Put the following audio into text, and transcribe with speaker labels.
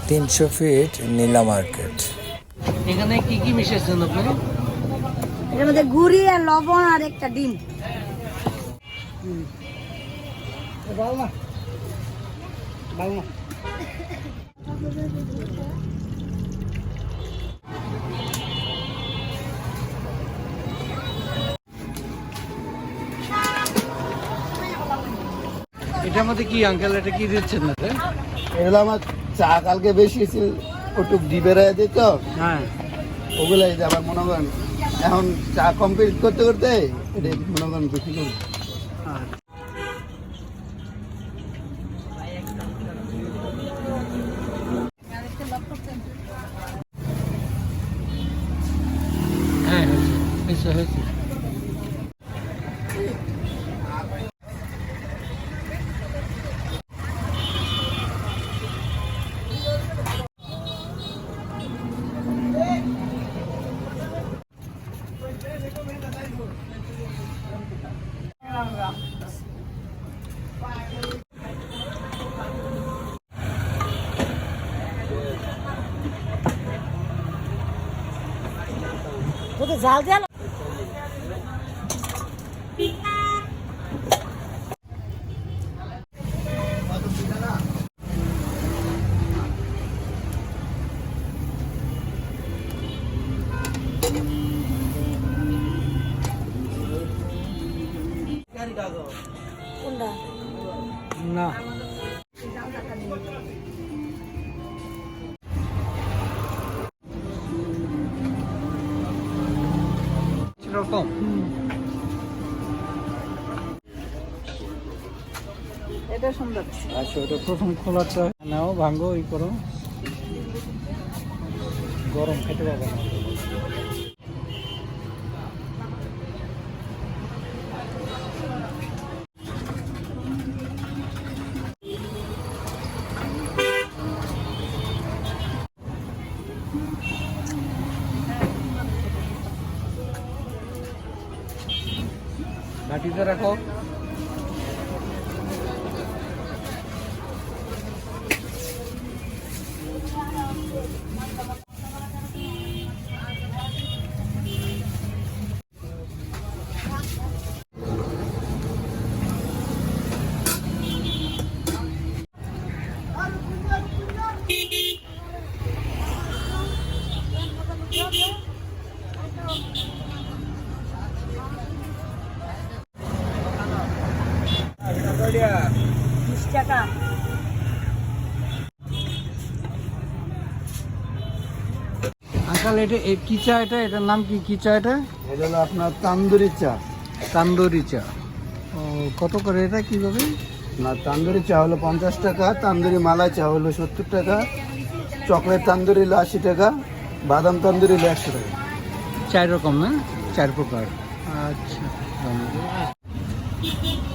Speaker 1: 300 fit নীলা market.
Speaker 2: এখানে কি কি মিশাইছেন আপনি?
Speaker 3: এর মধ্যে গুড়ি আর লবণ আর একটা ডিম।
Speaker 2: এটার মধ্যে কি আঙ্কেল, এটা কি দিচ্ছেন না?
Speaker 4: এগুলো আমার চা কালকে বেশি ছিল, একটু ডিবেরা দিত,
Speaker 2: হ্যাঁ,
Speaker 4: ওগুলাই আবার মনে করেন এখন চা কমপ্লিট করতে করতে এটা মনে করেন বিক্রি করি।
Speaker 2: হ্যাঁ হয়েছে হয়েছে।
Speaker 3: ঝাল ঝাল কোনটা
Speaker 2: না সেরকম।
Speaker 3: এটা সুন্দর।
Speaker 2: আচ্ছা, ওটা প্রথম খোলাটা নাও, ভাঙ্গো, ই করো, গরম খেতে পারবে না। বাটিতে রাখো।
Speaker 3: টাকা
Speaker 2: আঙ্কাল, এটা কি চা? এটার নাম কি? কি চা এটা?
Speaker 4: এটা হলো আপনার তান্দুরি চা।
Speaker 2: তান্দুরি চা। ও, কত করে এটা, কিভাবে?
Speaker 4: না, তান্দুরি চা হলো 50 টাকা, তান্দুরি মালাই চা হলো 70 টাকা, চকলেট তান্দুরি হলো 80 টাকা, বাদাম তান্দুরি হলো 100 টাকা।
Speaker 2: 4 রকম না, 4 প্রকার। আচ্ছা, ধন্যবাদ।